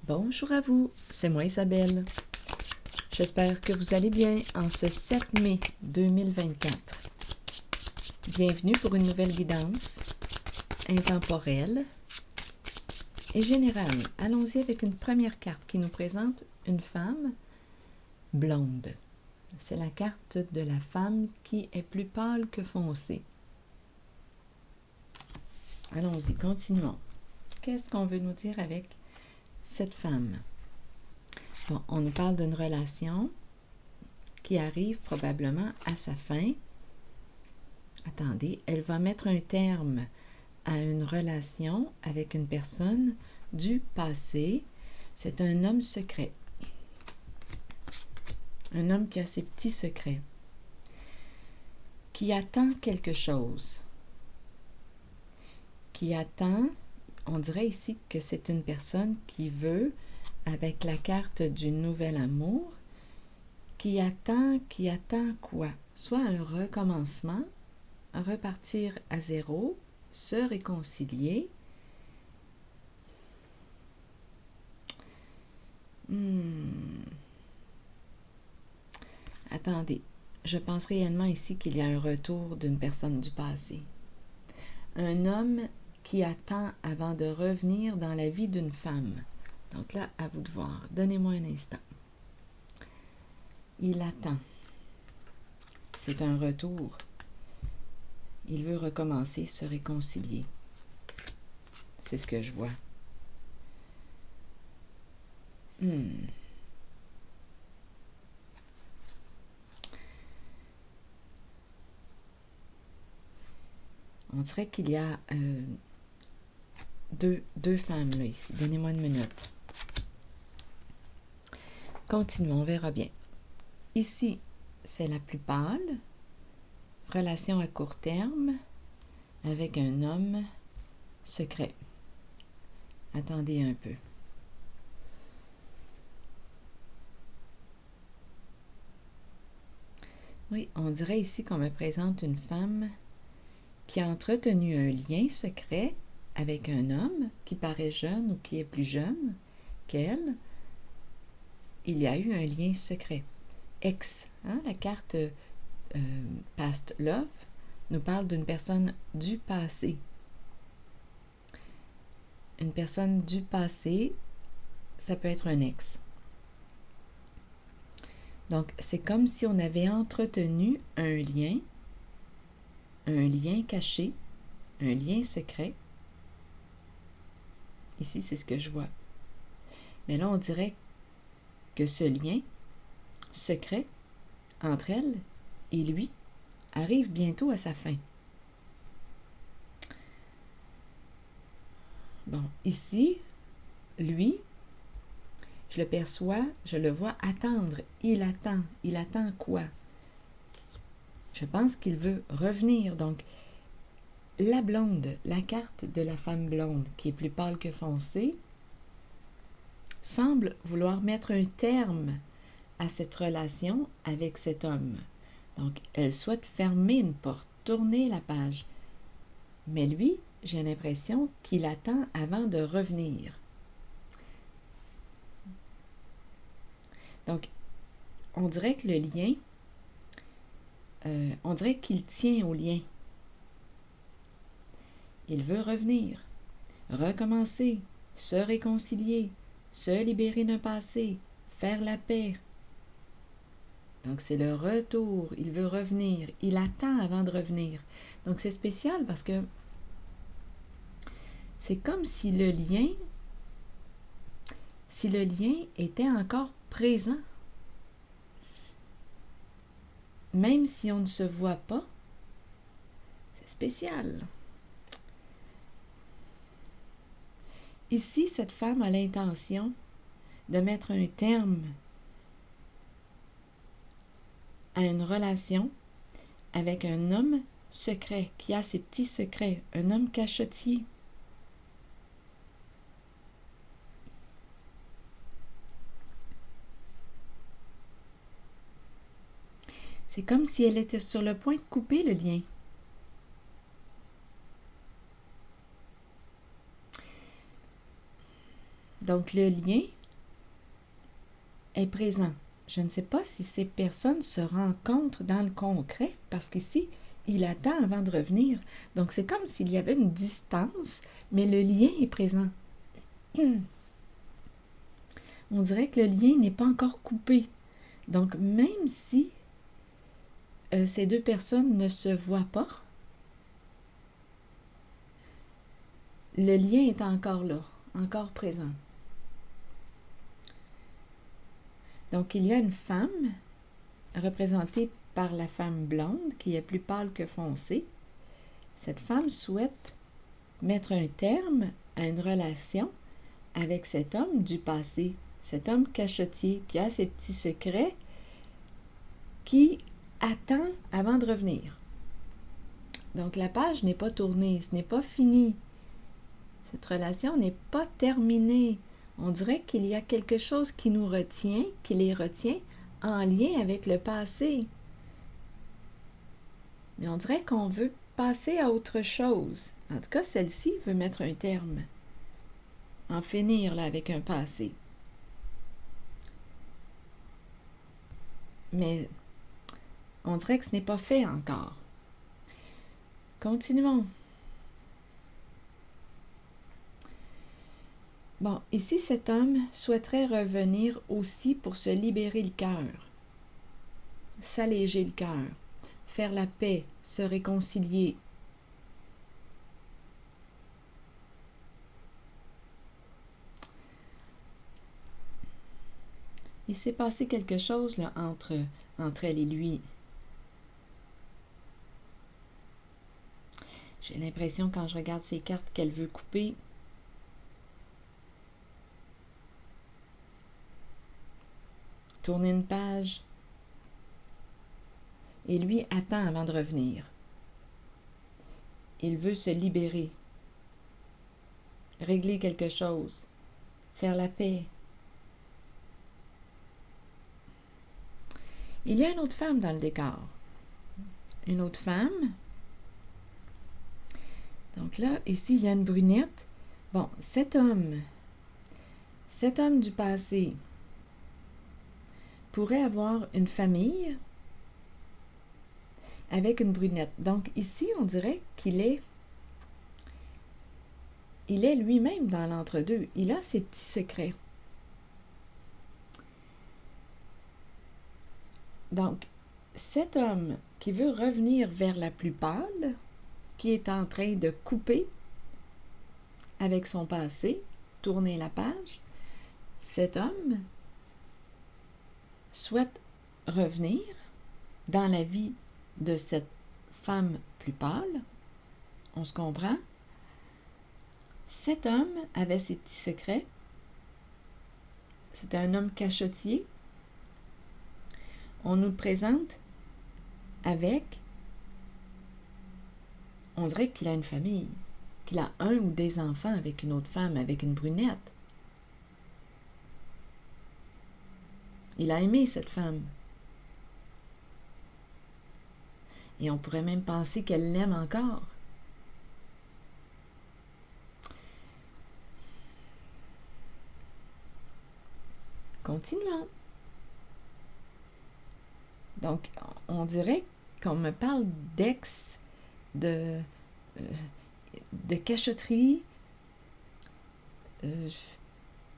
Bonjour à vous, c'est moi Isabelle. J'espère que vous allez bien en ce 7 mai 2024. Bienvenue pour une nouvelle guidance intemporelle et générale. Allons-y avec une première carte qui nous présente une femme blonde. C'est la carte de la femme qui est plus pâle que foncée. Allons-y, continuons. Qu'est-ce qu'on veut nous dire avec cette femme? Bon, on nous parle d'une relation qui arrive probablement à sa fin. Attendez, elle va mettre un terme à une relation avec une personne du passé. C'est un homme secret. Un homme qui a ses petits secrets. Qui attend quelque chose. Qui attend, on dirait ici que c'est une personne qui veut, avec la carte du nouvel amour, qui attend quoi? Soit un recommencement, repartir à zéro, se réconcilier. Attendez, je pense réellement ici qu'il y a un retour d'une personne du passé. Un homme qui attend avant de revenir dans la vie d'une femme. Donc là, à vous de voir. Donnez-moi un instant. Il attend. C'est un retour. Il veut recommencer, se réconcilier. C'est ce que je vois. On dirait qu'il y a deux femmes là ici. Donnez-moi une minute. Continuons, on verra bien. Ici, c'est la plus pâle. Relation à court terme avec un homme secret. Attendez un peu. Oui, on dirait ici qu'on me présente une femme qui a entretenu un lien secret avec un homme qui paraît jeune ou qui est plus jeune qu'elle. Il y a eu un lien secret. Ex, hein, la carte Past Love nous parle d'une personne du passé. Une personne du passé, ça peut être un ex. Donc, c'est comme si on avait entretenu un lien caché, un lien secret. Ici, c'est ce que je vois. Mais là, on dirait que ce lien secret entre elle et lui arrive bientôt à sa fin. Bon, ici, lui, je le perçois, je le vois attendre. Il attend quoi? Je pense qu'il veut revenir. Donc, la blonde, la carte de la femme blonde, qui est plus pâle que foncée, semble vouloir mettre un terme à cette relation avec cet homme. Donc, elle souhaite fermer une porte, tourner la page. Mais lui, j'ai l'impression qu'il attend avant de revenir. Donc, on dirait que le lien, on dirait qu'il tient au lien. Il veut revenir, recommencer, se réconcilier, se libérer d'un passé, faire la paix. Donc, c'est le retour. Il veut revenir. Il attend avant de revenir. Donc, c'est spécial parce que c'est comme si le lien était encore présent. Même si on ne se voit pas, c'est spécial. Ici, cette femme a l'intention de mettre un terme à une relation avec un homme secret, qui a ses petits secrets, un homme cachotier. C'est comme si elle était sur le point de couper le lien. Donc, le lien est présent. Je ne sais pas si ces personnes se rencontrent dans le concret, parce qu'ici, il attend avant de revenir. Donc, c'est comme s'il y avait une distance, mais le lien est présent. On dirait que le lien n'est pas encore coupé. Donc, même si ces deux personnes ne se voient pas, le lien est encore là, encore présent. Donc, il y a une femme représentée par la femme blonde qui est plus pâle que foncée. Cette femme souhaite mettre un terme à une relation avec cet homme du passé, cet homme cachotier qui a ses petits secrets, qui attend avant de revenir. Donc, la page n'est pas tournée, ce n'est pas fini. Cette relation n'est pas terminée. On dirait qu'il y a quelque chose qui nous retient, qui les retient en lien avec le passé. Mais on dirait qu'on veut passer à autre chose. En tout cas, celle-ci veut mettre un terme. En finir là avec un passé. Mais on dirait que ce n'est pas fait encore. Continuons. Bon, ici, cet homme souhaiterait revenir aussi pour se libérer le cœur, s'alléger le cœur, faire la paix, se réconcilier. Il s'est passé quelque chose là, entre elle et lui. J'ai l'impression, quand je regarde ces cartes, qu'elle veut couper. Tourner une page. Et lui attend avant de revenir. Il veut se libérer. Régler quelque chose. Faire la paix. Il y a une autre femme dans le décor. Une autre femme. Donc là, ici, il y a une brunette. Bon, cet homme du passé pourrait avoir une famille avec une brunette. Donc ici, on dirait qu'il est lui-même dans l'entre-deux. Il a ses petits secrets. Donc, cet homme qui veut revenir vers la plus pâle, qui est en train de couper avec son passé, tourner la page, cet homme souhaite revenir dans la vie de cette femme plus pâle. On se comprend? Cet homme avait ses petits secrets. C'était un homme cachotier. On nous le présente avec, on dirait qu'il a une famille, qu'il a un ou des enfants avec une autre femme, avec une brunette. Il a aimé cette femme. Et on pourrait même penser qu'elle l'aime encore. Continuons. Donc, on dirait qu'on me parle d'ex, de cachotterie.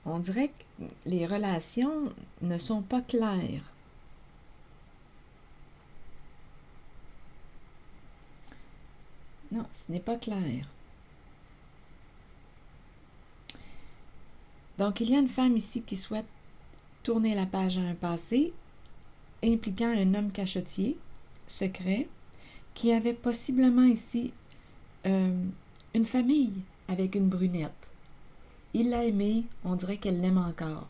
On dirait que les relations ne sont pas claires. Non, ce n'est pas clair. Donc, il y a une femme ici qui souhaite tourner la page à un passé impliquant un homme cachotier, secret, qui avait possiblement ici une famille avec une brunette. Il l'a aimée, on dirait qu'elle l'aime encore.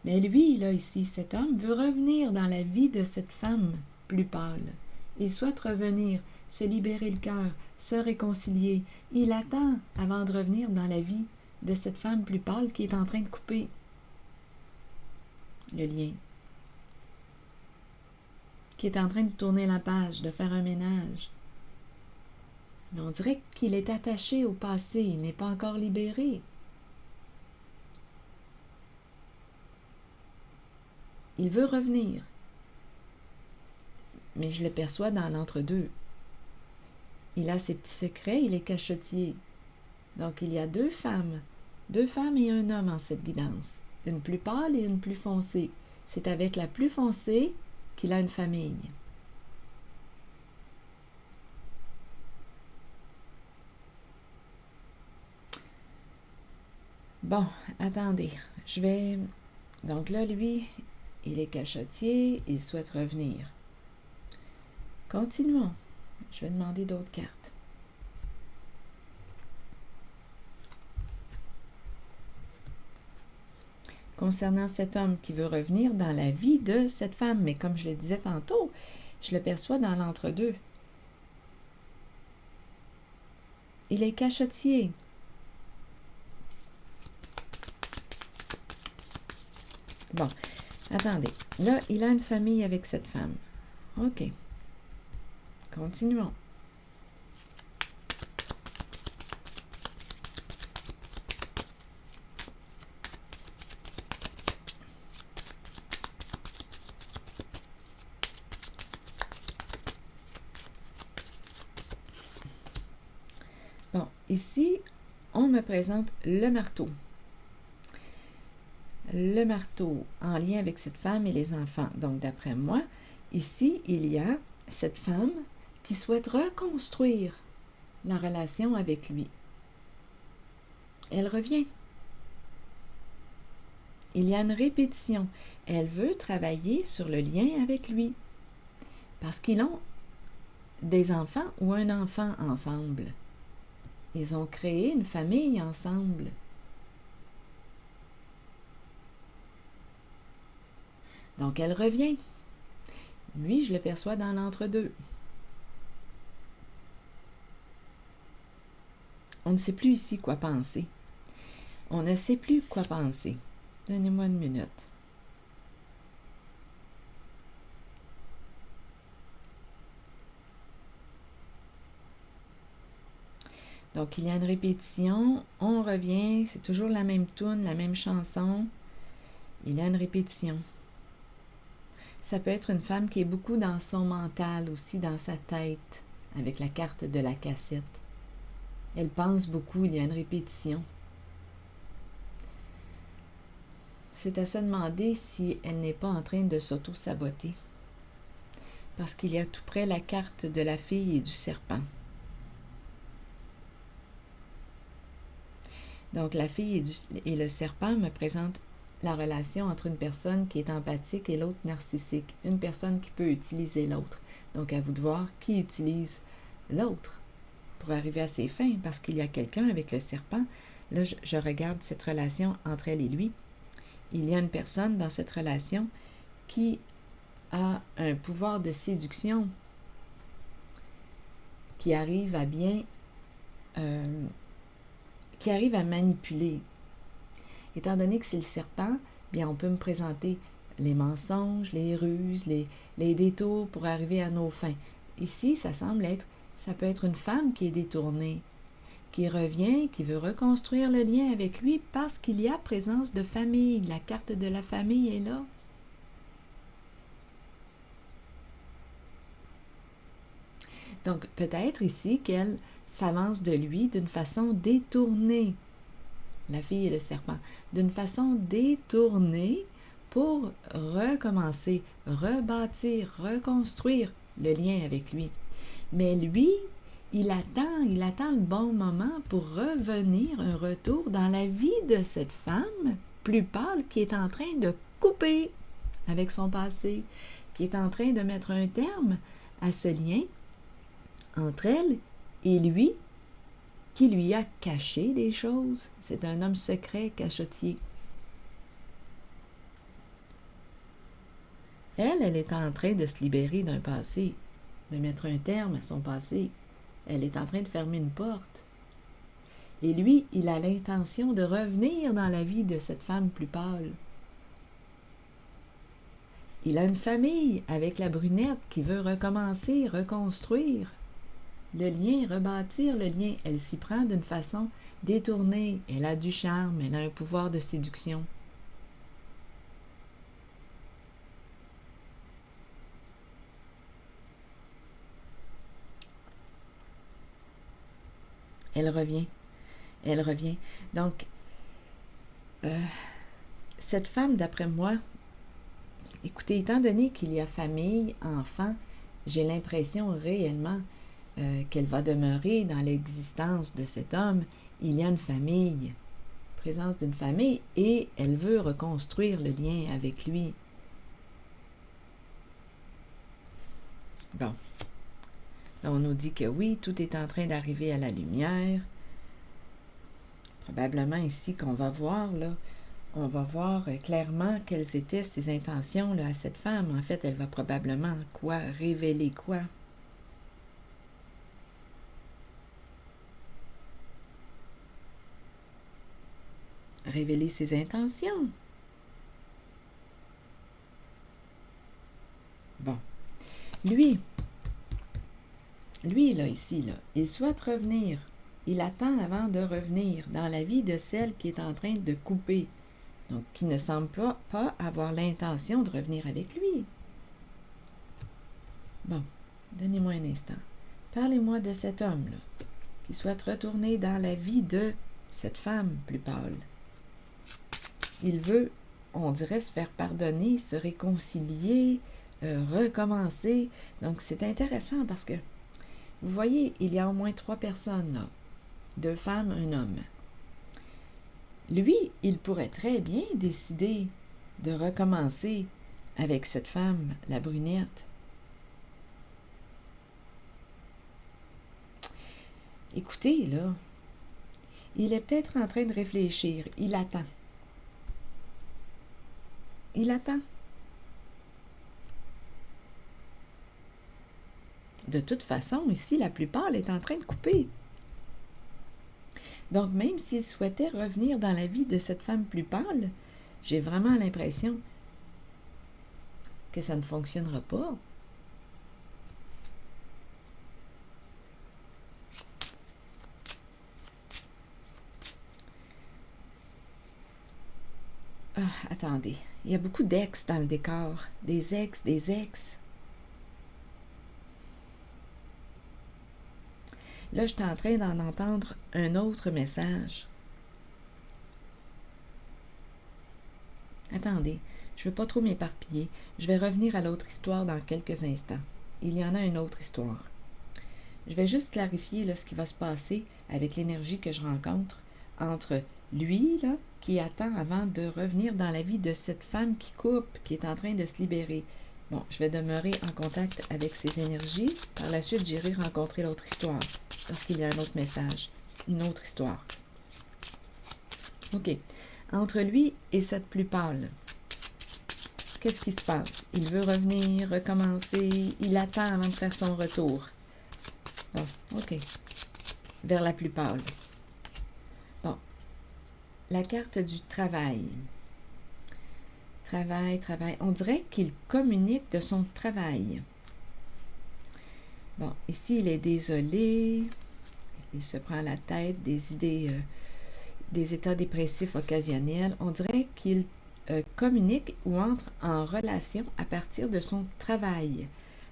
Mais lui, là, ici, cet homme, veut revenir dans la vie de cette femme plus pâle. Il souhaite revenir, se libérer le cœur, se réconcilier. Il attend avant de revenir dans la vie de cette femme plus pâle qui est en train de couper le lien. Qui est en train de tourner la page, de faire un ménage. Mais on dirait qu'il est attaché au passé, il n'est pas encore libéré. il veut revenir. Mais je le perçois dans l'entre-deux. Il a ses petits secrets, il est cachotier. Donc, il y a deux femmes et un homme en cette guidance. Une plus pâle et une plus foncée. C'est avec la plus foncée qu'il a une famille. Bon, attendez, je vais... Donc là, lui, il est cachotier, il souhaite revenir. Continuons. Je vais demander d'autres cartes. Concernant cet homme qui veut revenir dans la vie de cette femme, mais comme je le disais tantôt, je le perçois dans l'entre-deux. Il est cachotier. Bon, attendez. Là, il a une famille avec cette femme. OK. Continuons. Bon, ici, on me présente le marteau. Le marteau en lien avec cette femme et les enfants. Donc, d'après moi, ici, il y a cette femme qui souhaite reconstruire la relation avec lui. Elle revient. Il y a une répétition. Elle veut travailler sur le lien avec lui. Parce qu'ils ont des enfants ou un enfant ensemble. Ils ont créé une famille ensemble. Donc, elle revient. Lui, je le perçois dans l'entre-deux. On ne sait plus ici quoi penser. On ne sait plus quoi penser. Donnez-moi une minute. Donc, il y a une répétition. On revient. C'est toujours la même toune, la même chanson. Il y a une répétition. Ça peut être une femme qui est beaucoup dans son mental aussi, dans sa tête, avec la carte de la cassette. Elle pense beaucoup, il y a une répétition. C'est à se demander si elle n'est pas en train de s'auto-saboter. Parce qu'il y a tout près la carte de la fille et du serpent. Donc la fille et le serpent me présentent la relation entre une personne qui est empathique et l'autre narcissique. Une personne qui peut utiliser l'autre. Donc à vous de voir qui utilise l'autre pour arriver à ses fins. Parce qu'il y a quelqu'un avec le serpent. Là, je regarde cette relation entre elle et lui. Il y a une personne dans cette relation qui a un pouvoir de séduction qui arrive à bien... qui arrive à manipuler. Étant donné que c'est le serpent, bien on peut me présenter les mensonges, les ruses, les détours pour arriver à nos fins. Ici, ça peut être une femme qui est détournée, qui revient, qui veut reconstruire le lien avec lui parce qu'il y a présence de famille. La carte de la famille est là. Donc, peut-être ici qu'elle s'avance de lui d'une façon détournée. La fille et le serpent, d'une façon détournée pour recommencer, rebâtir, reconstruire le lien avec lui. Mais lui, il attend le bon moment pour revenir, un retour dans la vie de cette femme plus pâle qui est en train de couper avec son passé, qui est en train de mettre un terme à ce lien entre elle et lui, qui lui a caché des choses. C'est un homme secret, cachotier. Elle est en train de se libérer d'un passé, de mettre un terme à son passé. Elle est en train de fermer une porte. Et lui, il a l'intention de revenir dans la vie de cette femme plus pâle. Il a une famille avec la brunette qui veut recommencer, reconstruire le lien, rebâtir le lien. Elle s'y prend d'une façon détournée. Elle a du charme, elle a un pouvoir de séduction. Elle revient. Elle revient. Donc, cette femme, d'après moi, écoutez, étant donné qu'il y a famille, enfants, j'ai l'impression réellement qu'elle va demeurer dans l'existence de cet homme. Il y a une famille, présence d'une famille, et elle veut reconstruire le lien avec lui. Bon. Là, on nous dit que oui, tout est en train d'arriver à la lumière. Probablement ici qu'on va voir, là, on va voir clairement quelles étaient ses intentions là, à cette femme. En fait, elle va probablement quoi? Révéler quoi? Révéler ses intentions. Bon. Lui, là, ici, là, il souhaite revenir. Il attend avant de revenir dans la vie de celle qui est en train de couper. Donc, qui ne semble pas avoir l'intention de revenir avec lui. Bon, donnez-moi un instant. Parlez-moi de cet homme-là, qui souhaite retourner dans la vie de cette femme plus pâle. Il veut, on dirait, se faire pardonner, se réconcilier, recommencer. Donc, c'est intéressant parce que, vous voyez, il y a au moins 3 personnes là. 2 femmes, un homme. Lui, il pourrait très bien décider de recommencer avec cette femme, la brunette. Écoutez, là, il est peut-être en train de réfléchir. Il attend. Il attend. De toute façon, ici, la plupart est en train de couper. Donc, même s'il souhaitait revenir dans la vie de cette femme plus pâle, j'ai vraiment l'impression que ça ne fonctionnera pas. Ah, attendez, il y a beaucoup d'ex dans le décor. Des ex, des ex. Là, je suis en train d'en entendre un autre message. Attendez, je ne veux pas trop m'éparpiller. Je vais revenir à l'autre histoire dans quelques instants. Il y en a une autre histoire. Je vais juste clarifier là, ce qui va se passer avec l'énergie que je rencontre entre lui, là, qui attend avant de revenir dans la vie de cette femme qui coupe, qui est en train de se libérer. Bon, je vais demeurer en contact avec ces énergies. Par la suite, j'irai rencontrer l'autre histoire, parce qu'il y a un autre message, une autre histoire. OK. Entre lui et cette plus pâle, qu'est-ce qui se passe? Il veut revenir, recommencer, il attend avant de faire son retour. Bon, OK. Vers la plus pâle. Bon. La carte du travail. Travail. On dirait qu'il communique de son travail. Bon, ici, il est désolé. Il se prend la tête, des idées, des états dépressifs occasionnels. On dirait qu'il communique ou entre en relation à partir de son travail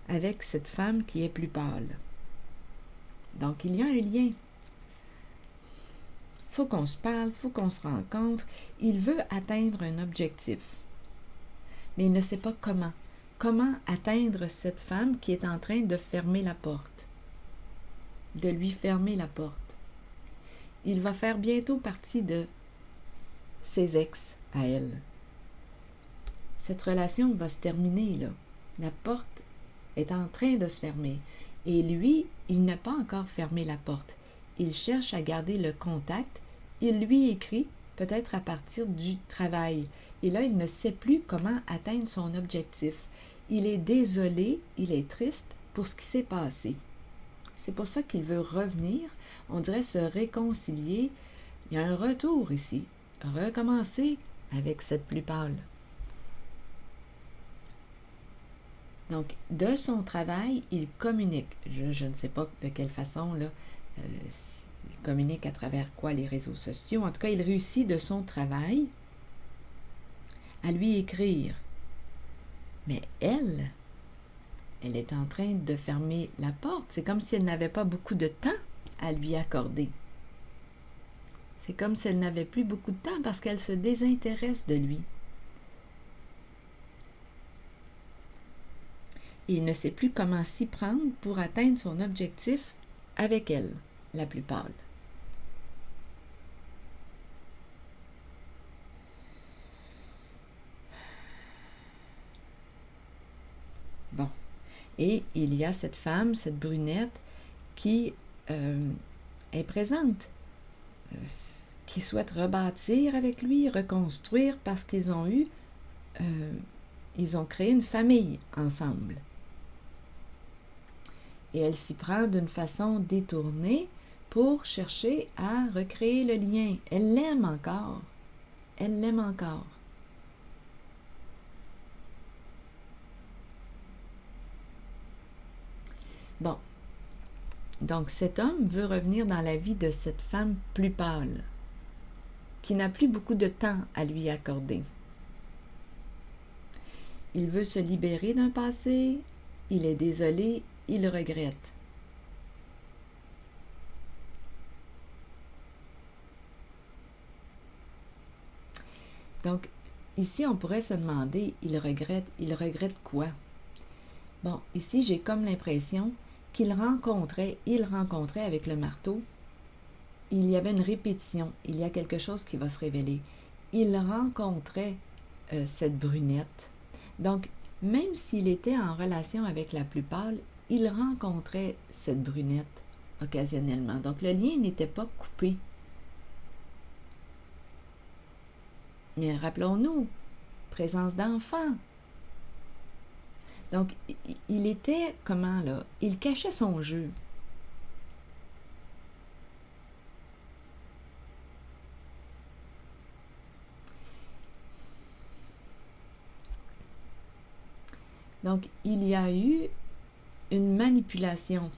avec cette femme qui est plus pâle. Donc, il y a un lien. Il faut qu'on se parle, il faut qu'on se rencontre. Il veut atteindre un objectif. Mais il ne sait pas comment. Comment atteindre cette femme qui est en train de fermer la porte? De lui fermer la porte. Il va faire bientôt partie de ses ex à elle. Cette relation va se terminer, là. La porte est en train de se fermer. Et lui, il n'a pas encore fermé la porte. Il cherche à garder le contact. Il lui écrit, peut-être à partir du travail. Et là, il ne sait plus comment atteindre son objectif. Il est désolé, il est triste pour ce qui s'est passé. C'est pour ça qu'il veut revenir, on dirait se réconcilier. Il y a un retour ici. Recommencer avec cette plus pâle. Donc, de son travail, il communique. Je ne sais pas de quelle façon, là. Il communique à travers quoi, les réseaux sociaux. En tout cas, il réussit de son travail à lui écrire. Mais elle est en train de fermer la porte. C'est comme si elle n'avait pas beaucoup de temps à lui accorder. C'est comme si elle n'avait plus beaucoup de temps parce qu'elle se désintéresse de lui. Et il ne sait plus comment s'y prendre pour atteindre son objectif avec elle, la plus pâle. Bon. Et il y a cette femme, cette brunette, qui est présente, qui souhaite rebâtir avec lui, reconstruire parce qu'ils ont ils ont créé une famille ensemble. Et elle s'y prend d'une façon détournée pour chercher à recréer le lien. Elle l'aime encore. Elle l'aime encore. Bon. Donc cet homme veut revenir dans la vie de cette femme plus pâle, qui n'a plus beaucoup de temps à lui accorder. Il veut se libérer d'un passé, il est désolé, il regrette. Donc, ici, on pourrait se demander, il regrette quoi? Bon, ici, j'ai comme l'impression qu'il rencontrait avec le marteau, il y avait une répétition, il y a quelque chose qui va se révéler. Il rencontrait cette brunette. Donc, même s'il était en relation avec la plus pâle, il rencontrait cette brunette occasionnellement. Donc, le lien n'était pas coupé. Mais rappelons-nous, présence d'enfant. Donc, il était, comment là? Il cachait son jeu. Donc, il y a eu une manipulation.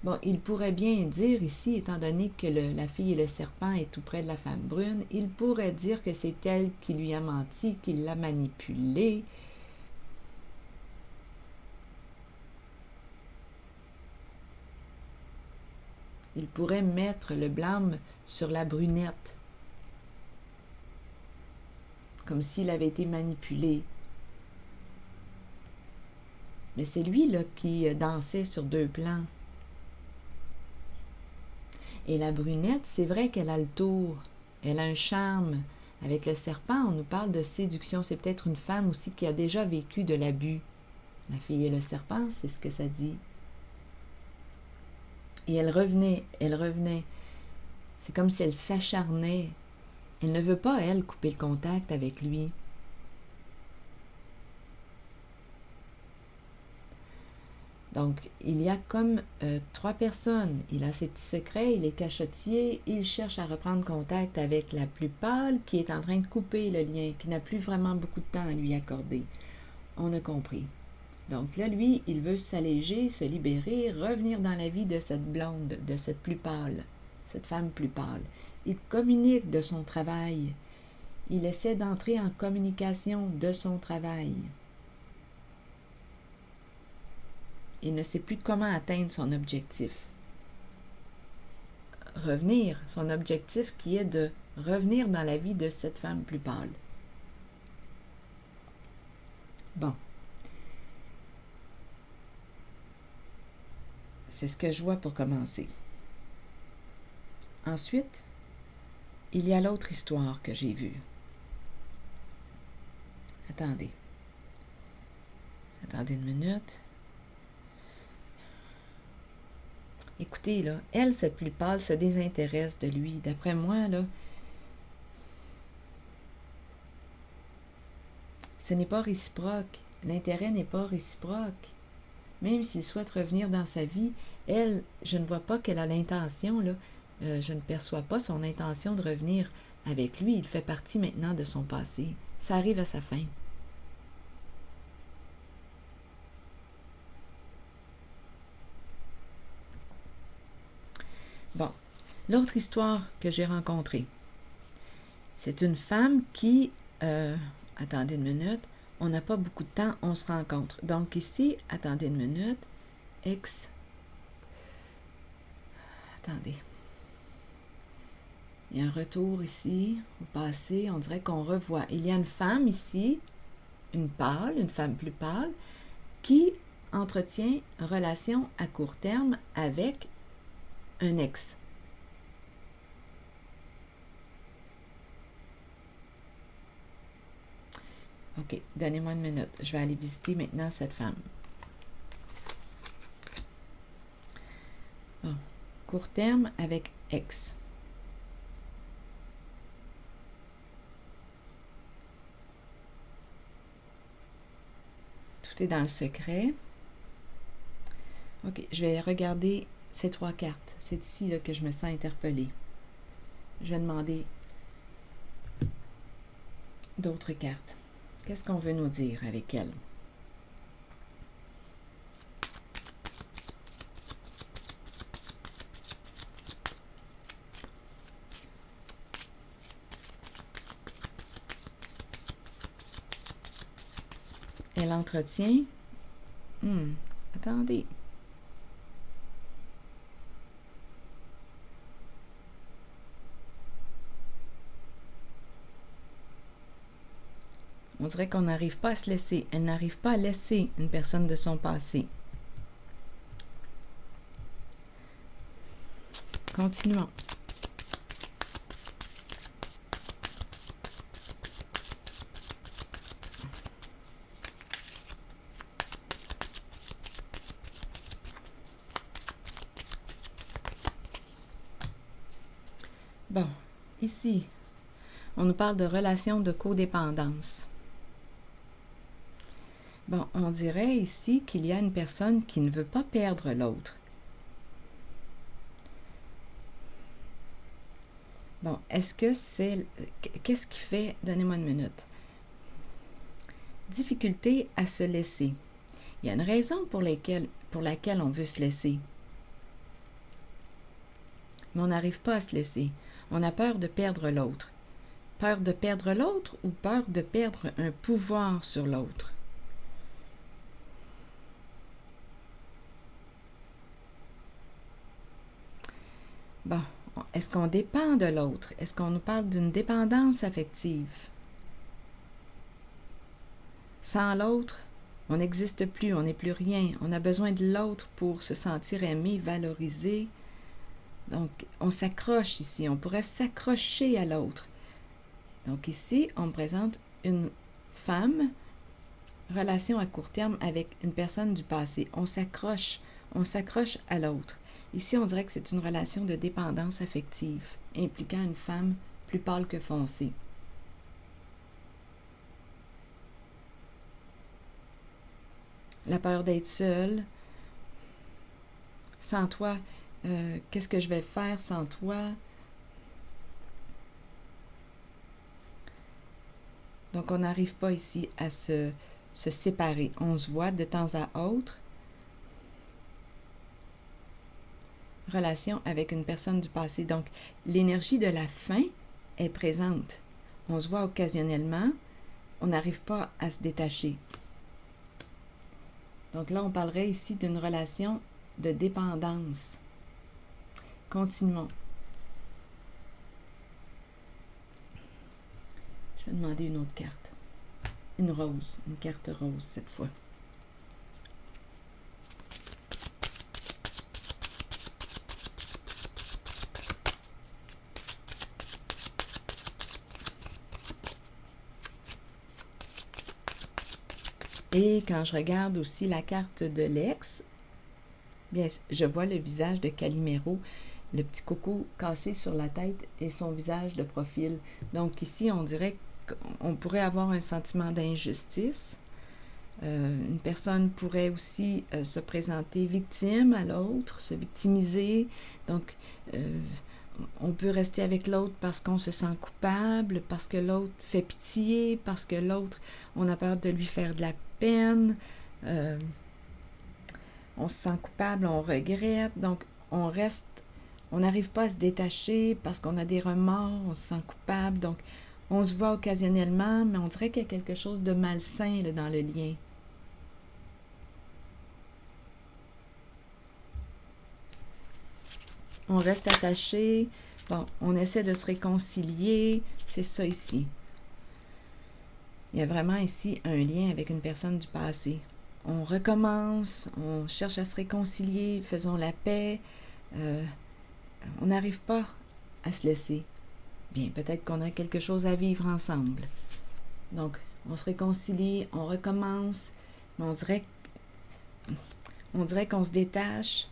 Bon, il pourrait bien dire ici, étant donné que la fille et le serpent est tout près de la femme brune, il pourrait dire que c'est elle qui lui a menti, qui l'a manipulée. Il pourrait mettre le blâme sur la brunette, comme s'il avait été manipulé. Mais c'est lui là qui dansait sur deux plans. Et la brunette, c'est vrai qu'elle a le tour, elle a un charme. Avec le serpent, on nous parle de séduction. C'est peut-être une femme aussi qui a déjà vécu de l'abus. La fille et le serpent, c'est ce que ça dit. Et elle revenait. C'est comme si elle s'acharnait. Elle ne veut pas, elle, couper le contact avec lui. Donc, il y a comme trois personnes. Il a ses petits secrets, il est cachotier, il cherche à reprendre contact avec la plus pâle qui est en train de couper le lien, qui n'a plus vraiment beaucoup de temps à lui accorder. On a compris. Donc là, lui, il veut s'alléger, se libérer, revenir dans la vie de cette blonde, de cette plus pâle, cette femme plus pâle. Il communique de son travail. Il essaie d'entrer en communication de son travail. Il ne sait plus comment atteindre son objectif. Revenir, son objectif qui est de revenir dans la vie de cette femme plus pâle. Bon. C'est ce que je vois pour commencer. Ensuite, il y a l'autre histoire que j'ai vue. Attendez une minute. Écoutez, là, elle, cette plus pâle, se désintéresse de lui. D'après moi, là, ce n'est pas réciproque. L'intérêt n'est pas réciproque. Même s'il souhaite revenir dans sa vie, elle, je ne vois pas qu'elle a l'intention, là. Je ne perçois pas son intention de revenir avec lui. Il fait partie maintenant de son passé. Ça arrive à sa fin. Bon, l'autre histoire que j'ai rencontrée, c'est une femme qui... attendez une minute, on n'a pas beaucoup de temps, on se rencontre. Donc ici, attendez une minute, attendez. Il y a un retour ici, au passé, on dirait qu'on revoit. Il y a une femme ici, une femme plus pâle, qui entretient une relation à court terme avec un ex. OK, donnez-moi une minute. Je vais aller visiter maintenant cette femme. Bon, court terme avec ex. Tout est dans le secret. OK, je vais regarder ces 3 cartes. C'est ici là, que je me sens interpellée. Je vais demander d'autres cartes. Qu'est-ce qu'on veut nous dire avec elle? Elle entretient. Attendez. On dirait qu'on n'arrive pas à se laisser. Elle n'arrive pas à laisser une personne de son passé. Continuons. Bon, ici, on nous parle de relation de codépendance. Bon, on dirait ici qu'il y a une personne qui ne veut pas perdre l'autre. Bon, est-ce que c'est... Qu'est-ce qui fait... Donnez-moi une minute. Difficulté à se laisser. Il y a une raison pour laquelle on veut se laisser. Mais on n'arrive pas à se laisser. On a peur de perdre l'autre. Peur de perdre l'autre ou peur de perdre un pouvoir sur l'autre? Bon, est-ce qu'on dépend de l'autre? Est-ce qu'on nous parle d'une dépendance affective? Sans l'autre, on n'existe plus, on n'est plus rien. On a besoin de l'autre pour se sentir aimé, valorisé. Donc, on s'accroche ici. On pourrait s'accrocher à l'autre. Donc ici, on me présente une femme, relation à court terme avec une personne du passé. On s'accroche à l'autre. Ici, on dirait que c'est une relation de dépendance affective, impliquant une femme plus pâle que foncée. La peur d'être seule. Sans toi, qu'est-ce que je vais faire sans toi? Donc, on n'arrive pas ici à se séparer. On se voit de temps à autre. Relation avec une personne du passé. Donc, l'énergie de la fin est présente. On se voit occasionnellement. On n'arrive pas à se détacher. Donc là, on parlerait ici d'une relation de dépendance. Continuons. Je vais demander une autre carte. Une rose, une carte rose cette fois. Et quand je regarde aussi la carte de l'ex, bien, je vois le visage de Calimero, le petit coco cassé sur la tête et son visage de profil. Donc ici, on dirait qu'on pourrait avoir un sentiment d'injustice. Une personne pourrait aussi se présenter victime à l'autre, se victimiser. Donc, on peut rester avec l'autre parce qu'on se sent coupable, parce que l'autre fait pitié, parce que l'autre, on a peur de lui faire de la peine. On se sent coupable, on regrette. Donc, on reste, on n'arrive pas à se détacher parce qu'on a des remords, on se sent coupable. Donc, on se voit occasionnellement, mais on dirait qu'il y a quelque chose de malsain là, dans le lien. On reste attaché, Bon, on essaie de se réconcilier, c'est ça ici. Il y a vraiment ici un lien avec une personne du passé. On recommence, on cherche à se réconcilier, faisons la paix. On n'arrive pas à se laisser. Bien, peut-être qu'on a quelque chose à vivre ensemble. Donc, on se réconcilie, on recommence, mais on dirait qu'on se détache,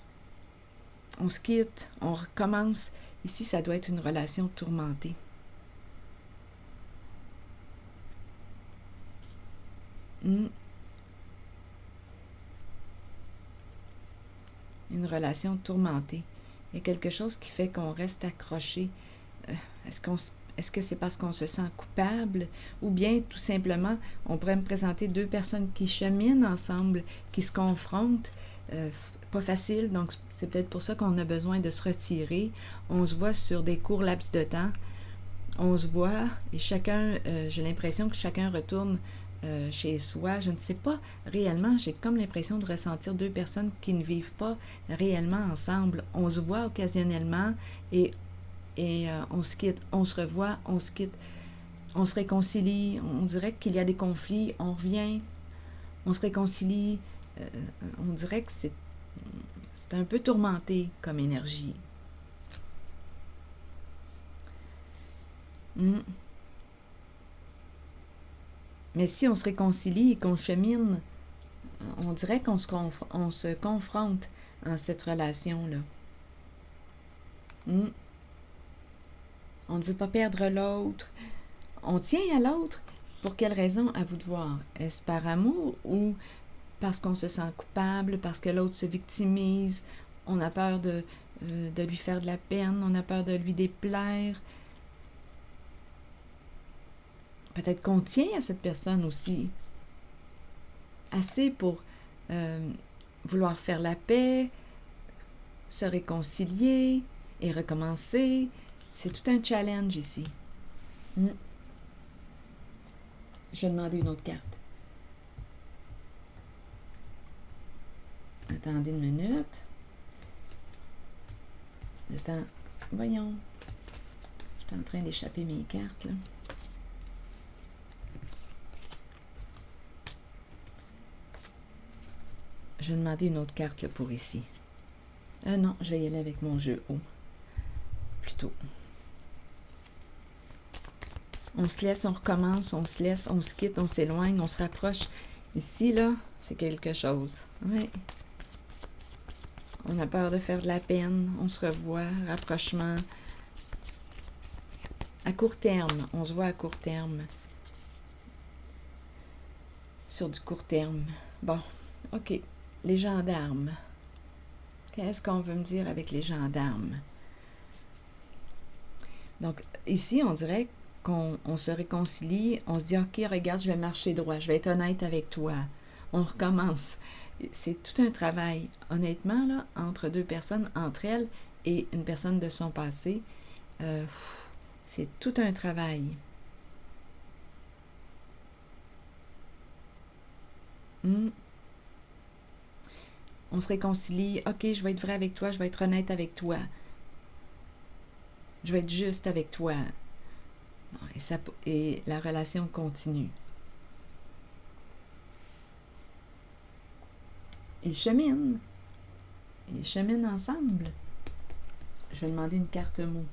on se quitte, on recommence. Ici, ça doit être une relation tourmentée. Une relation tourmentée. Il y a quelque chose qui fait qu'on reste accroché. Est-ce que c'est parce qu'on se sent coupable ou bien tout simplement, on pourrait me présenter deux personnes qui cheminent ensemble, qui se confrontent, pas facile, donc c'est peut-être pour ça qu'on a besoin de se retirer. On se voit sur des courts laps de temps, on se voit et chacun, j'ai l'impression que chacun retourne chez soi. Je ne sais pas réellement, j'ai comme l'impression de ressentir deux personnes qui ne vivent pas réellement ensemble. On se voit occasionnellement et on se quitte, on se revoit, on se quitte, on se réconcilie, on dirait qu'il y a des conflits, on revient, on se réconcilie, on dirait que c'est un peu tourmenté comme énergie. Mais si on se réconcilie et qu'on chemine, on dirait qu'on se confronte en cette relation-là. On ne veut pas perdre l'autre. On tient à l'autre. Pour quelle raison, à vous de voir? Est-ce par amour ou parce qu'on se sent coupable, parce que l'autre se victimise, on a peur de lui faire de la peine, on a peur de lui déplaire. Peut-être qu'on tient à cette personne aussi. Assez pour vouloir faire la paix, se réconcilier et recommencer. C'est tout un challenge ici. Je vais demander une autre carte. Attendez une minute. Le temps... Voyons. Je suis en train d'échapper mes cartes, là. Je vais demander une autre carte là, pour ici. Non, je vais y aller avec mon jeu haut. Plutôt. On se laisse, on recommence, on se laisse, on se quitte, on s'éloigne, on se rapproche. Ici, là, c'est quelque chose. Oui. On a peur de faire de la peine, on se revoit, rapprochement. À court terme, on se voit à court terme. Sur du court terme. Bon, OK. Les gendarmes. Qu'est-ce qu'on veut me dire avec les gendarmes? Donc, ici, on dirait qu'on se réconcilie, on se dit, OK, regarde, je vais marcher droit, je vais être honnête avec toi. On recommence. C'est tout un travail, honnêtement, là, entre deux personnes, entre elles et une personne de son passé. C'est tout un travail. On se réconcilie. OK, je vais être vrai avec toi, je vais être honnête avec toi. Je vais être juste avec toi. Et la relation continue. Ils cheminent. Ils cheminent ensemble. Je vais demander une carte mot.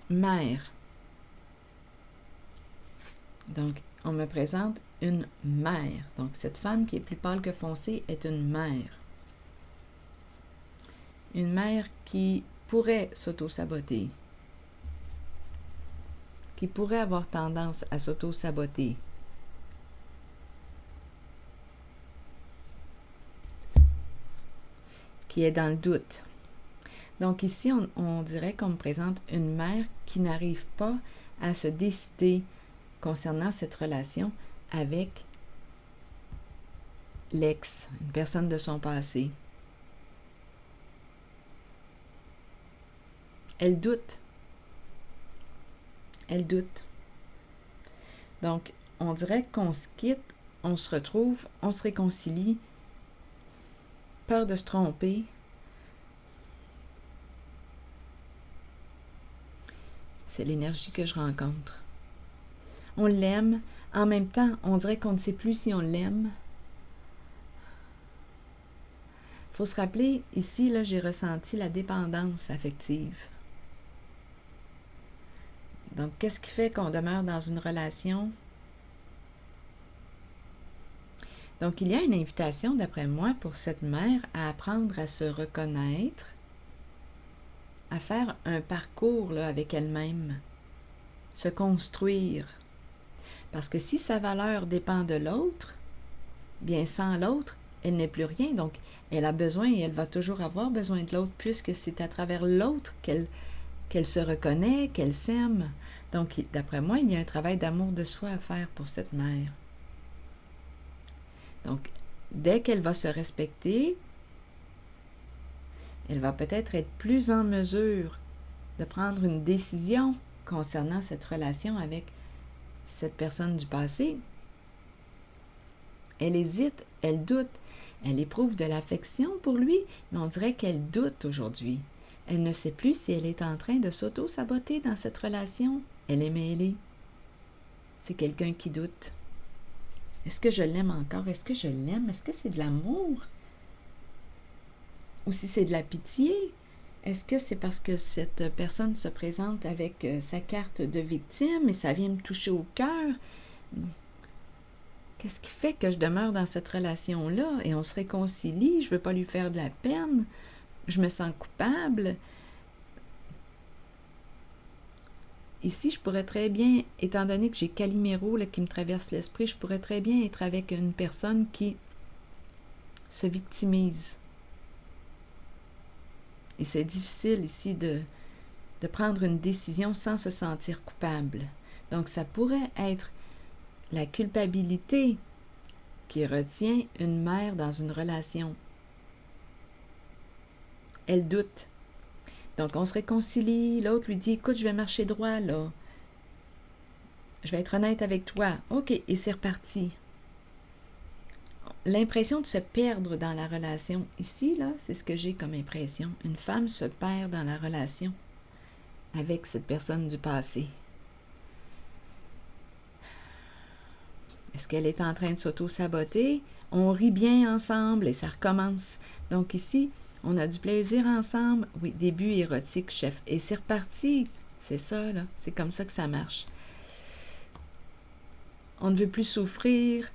Mère. Donc, on me présente une mère. Donc, cette femme qui est plus pâle que foncée est une mère. Une mère qui pourrait s'auto-saboter. Qui pourrait avoir tendance à s'auto-saboter. Qui est dans le doute. Donc ici, on dirait qu'on me présente une mère qui n'arrive pas à se décider concernant cette relation avec l'ex, une personne de son passé. Elle doute. Elle doute. Donc, on dirait qu'on se quitte, on se retrouve, on se réconcilie, peur de se tromper. C'est l'énergie que je rencontre. On l'aime, en même temps, on dirait qu'on ne sait plus si on l'aime. Il faut se rappeler, ici, là, j'ai ressenti la dépendance affective. Donc, qu'est-ce qui fait qu'on demeure dans une relation? Donc, il y a une invitation, d'après moi, pour cette mère à apprendre à se reconnaître, à faire un parcours là, avec elle-même, se construire. Parce que si sa valeur dépend de l'autre, bien sans l'autre, elle n'est plus rien. Donc, elle a besoin et elle va toujours avoir besoin de l'autre puisque c'est à travers l'autre qu'elle se reconnaît, qu'elle s'aime. Donc, d'après moi, il y a un travail d'amour de soi à faire pour cette mère. Donc, dès qu'elle va se respecter, elle va peut-être être plus en mesure de prendre une décision concernant cette relation avec cette personne du passé. Elle hésite, elle doute, elle éprouve de l'affection pour lui, mais on dirait qu'elle doute aujourd'hui. Elle ne sait plus si elle est en train de s'auto-saboter dans cette relation. Elle est mêlée. C'est quelqu'un qui doute. Est-ce que je l'aime encore? Est-ce que je l'aime? Est-ce que c'est de l'amour? Ou si c'est de la pitié? Est-ce que c'est parce que cette personne se présente avec sa carte de victime et ça vient me toucher au cœur? Qu'est-ce qui fait que je demeure dans cette relation-là et on se réconcilie? Je ne veux pas lui faire de la peine. Je me sens coupable. Ici, je pourrais très bien, étant donné que j'ai Calimero là, qui me traverse l'esprit, je pourrais très bien être avec une personne qui se victimise. Et c'est difficile ici de prendre une décision sans se sentir coupable. Donc, ça pourrait être la culpabilité qui retient une mère dans une relation. Elle doute. Donc, on se réconcilie. L'autre lui dit, écoute, je vais marcher droit, là. Je vais être honnête avec toi. OK, et c'est reparti. L'impression de se perdre dans la relation. Ici, là, c'est ce que j'ai comme impression. Une femme se perd dans la relation avec cette personne du passé. Est-ce qu'elle est en train de s'auto-saboter? On rit bien ensemble et ça recommence. Donc ici, on a du plaisir ensemble. Oui, début érotique, chef. Et c'est reparti. C'est ça, là. C'est comme ça que ça marche. On ne veut plus souffrir.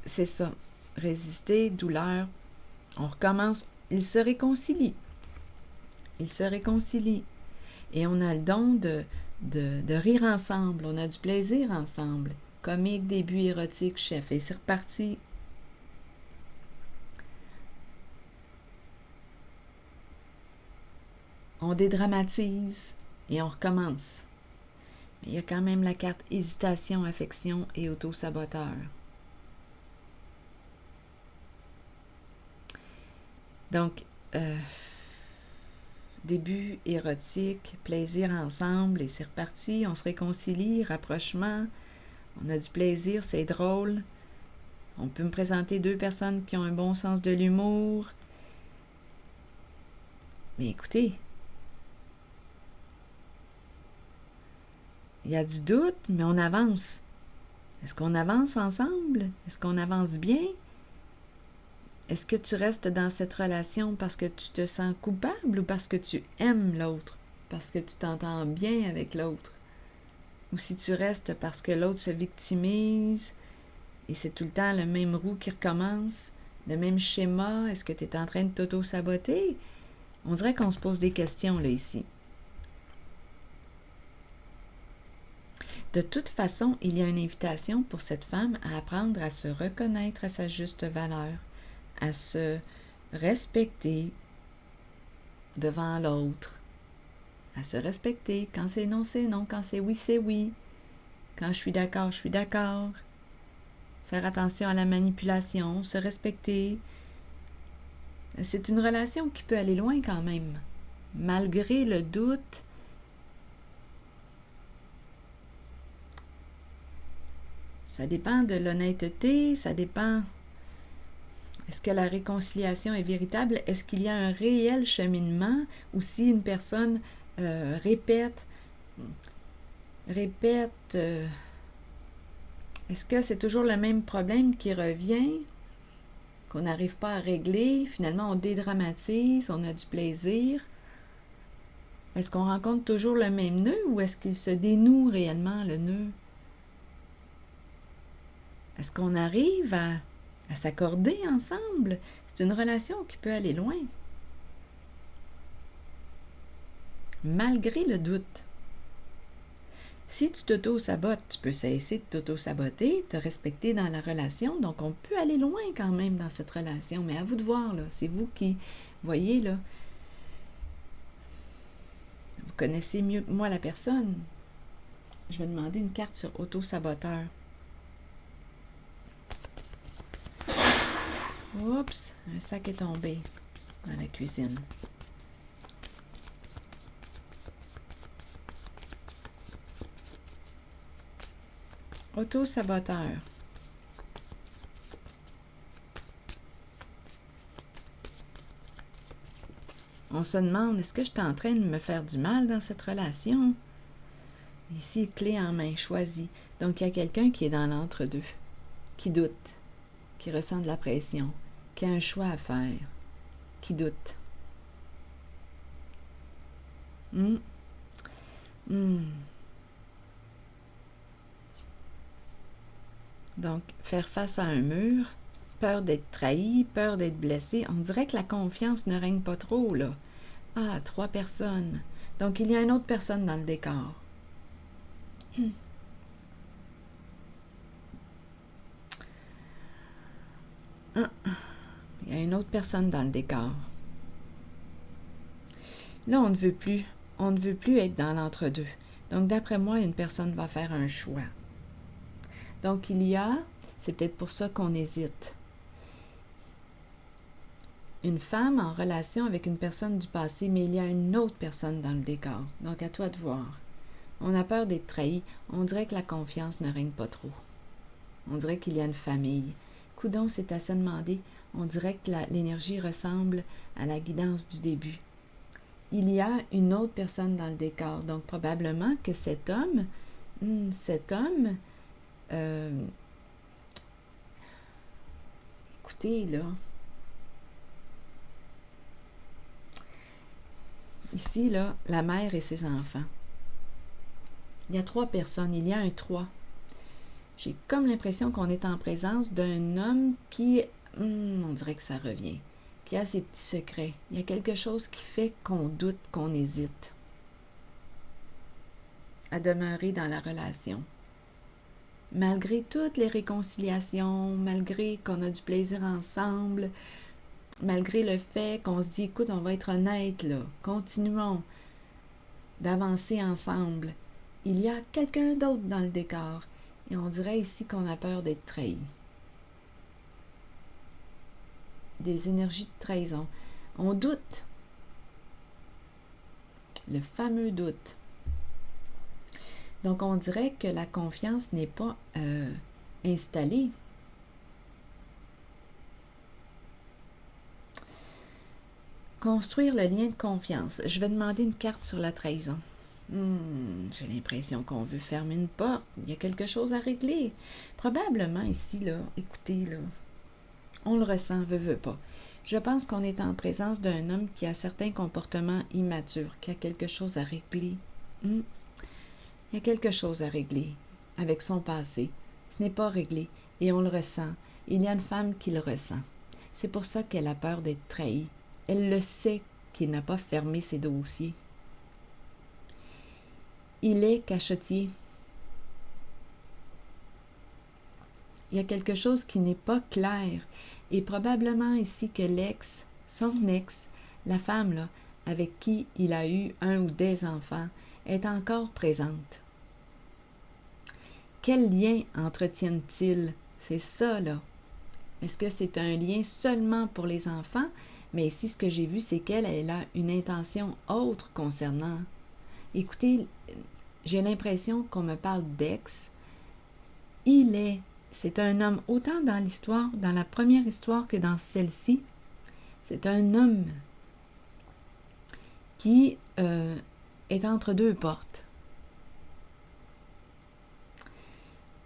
C'est ça. Résister, douleur. On recommence. Ils se réconcilient. Ils se réconcilient. Et on a le don de rire ensemble. On a du plaisir ensemble. Comique, début érotique, chef. Et c'est reparti. On dédramatise et on recommence. Mais il y a quand même la carte hésitation, affection et auto-saboteur. Donc, début érotique, plaisir ensemble et c'est reparti. On se réconcilie, rapprochement. On a du plaisir, c'est drôle. On peut me présenter deux personnes qui ont un bon sens de l'humour. Mais écoutez, il y a du doute, mais on avance. Est-ce qu'on avance ensemble? Est-ce qu'on avance bien? Est-ce que tu restes dans cette relation parce que tu te sens coupable ou parce que tu aimes l'autre? Parce que tu t'entends bien avec l'autre? Ou si tu restes parce que l'autre se victimise et c'est tout le temps le même roue qui recommence, le même schéma, est-ce que tu es en train de t'auto-saboter? On dirait qu'on se pose des questions là ici. De toute façon, il y a une invitation pour cette femme à apprendre à se reconnaître à sa juste valeur, à se respecter devant l'autre, à se respecter. Quand c'est non, c'est non. Quand c'est oui. Quand je suis d'accord, je suis d'accord. Faire attention à la manipulation, se respecter. C'est une relation qui peut aller loin quand même. Malgré le doute, Ça dépend de l'honnêteté, ça dépend... Est-ce que la réconciliation est véritable? Est-ce qu'il y a un réel cheminement? Ou si une personne répète, est-ce que c'est toujours le même problème qui revient, qu'on n'arrive pas à régler? Finalement, on dédramatise, on a du plaisir. Est-ce qu'on rencontre toujours le même nœud ou est-ce qu'il se dénoue réellement, le nœud? Est-ce qu'on arrive à s'accorder ensemble? C'est une relation qui peut aller loin. Malgré le doute. Si tu t'auto-sabotes, tu peux cesser de t'auto-saboter, te respecter dans la relation, donc on peut aller loin quand même dans cette relation, mais à vous de voir, là, c'est vous qui voyez, là, vous connaissez mieux que moi la personne. Je vais demander une carte sur auto-saboteur. Oups, un sac est tombé dans la cuisine. Auto-saboteur. On se demande, est-ce que je suis en train de me faire du mal dans cette relation? Ici, clé en main, choisie. Donc, il y a quelqu'un qui est dans l'entre-deux, qui doute, qui ressent de la pression, qui a un choix à faire, qui doute. Donc, faire face à un mur, peur d'être trahi, peur d'être blessé. On dirait que la confiance ne règne pas trop, là. Ah, 3 personnes. Donc, il y a une autre personne dans le décor. Il y a une autre personne dans le décor. Là, on ne veut plus être dans l'entre-deux. Donc, d'après moi, une personne va faire un choix. Donc, c'est peut-être pour ça qu'on hésite, une femme en relation avec une personne du passé, mais il y a une autre personne dans le décor. Donc, à toi de voir. On a peur d'être trahi. On dirait que la confiance ne règne pas trop. On dirait qu'il y a une famille. Coudon, c'est à se demander. On dirait que l'énergie ressemble à la guidance du début. Il y a une autre personne dans le décor. Donc, probablement que cet homme, écoutez, là, ici, là, la mère et ses enfants. Il y a 3 personnes, il y a un 3. J'ai comme l'impression qu'on est en présence d'un homme qui, on dirait que ça revient, qui a ses petits secrets. Il y a quelque chose qui fait qu'on doute, qu'on hésite à demeurer dans la relation. Malgré toutes les réconciliations, malgré qu'on a du plaisir ensemble, malgré le fait qu'on se dit, écoute, on va être honnête, là, continuons d'avancer ensemble. Il y a quelqu'un d'autre dans le décor et on dirait ici qu'on a peur d'être trahi. Des énergies de trahison. On doute. Le fameux doute. Donc, on dirait que la confiance n'est pas installée. Construire le lien de confiance. Je vais demander une carte sur la trahison. J'ai l'impression qu'on veut fermer une porte. Il y a quelque chose à régler. Probablement ici, là, écoutez, là, on le ressent, veut pas. Je pense qu'on est en présence d'un homme qui a certains comportements immatures, qui a quelque chose à régler. Il y a quelque chose à régler avec son passé. Ce n'est pas réglé et on le ressent. Il y a une femme qui le ressent. C'est pour ça qu'elle a peur d'être trahie. Elle le sait qu'il n'a pas fermé ses dossiers. Il est cachottier. Il y a quelque chose qui n'est pas clair. Et probablement ici que son ex, la femme là, avec qui il a eu un ou des enfants, est encore présente. Quel lien entretiennent-ils? C'est ça, là. Est-ce que c'est un lien seulement pour les enfants? Mais ici, ce que j'ai vu, c'est qu'elle a une intention autre concernant. Écoutez, j'ai l'impression qu'on me parle d'ex. c'est un homme, autant dans l'histoire, dans la première histoire que dans celle-ci, c'est un homme qui est entre deux portes.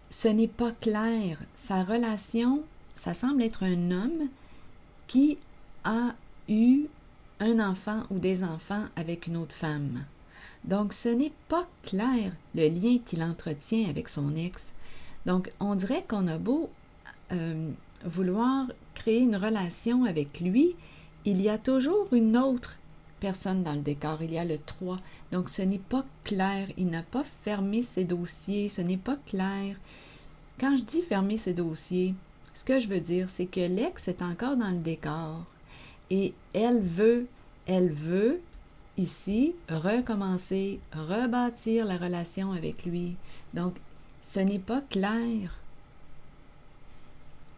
Ce n'est pas clair. Sa relation, ça semble être un homme qui a eu un enfant ou des enfants avec une autre femme. Donc, ce n'est pas clair le lien qu'il entretient avec son ex. Donc, on dirait qu'on a beau vouloir créer une relation avec lui, il y a toujours une autre personne dans le décor. Il y a le 3. Donc, ce n'est pas clair. Il n'a pas fermé ses dossiers. Ce n'est pas clair. Quand je dis fermer ses dossiers, ce que je veux dire, c'est que l'ex est encore dans le décor. Et elle veut ici recommencer, rebâtir la relation avec lui. Donc, ce n'est pas clair.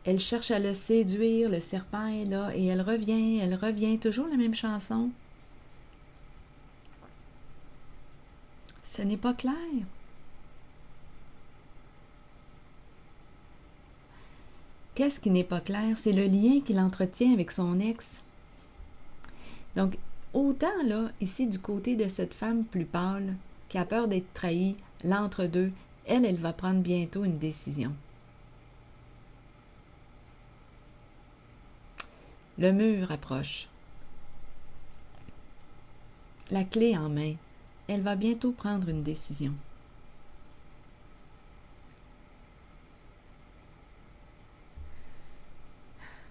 Elle cherche à le séduire, le serpent est là, et elle revient, toujours la même chanson. Ce n'est pas clair. Qu'est-ce qui n'est pas clair? C'est le lien qu'il entretient avec son ex. Donc, autant là, ici, du côté de cette femme plus pâle, qui a peur d'être trahie, l'entre-deux, elle va prendre bientôt une décision. Le mur approche. La clé en main. Elle va bientôt prendre une décision.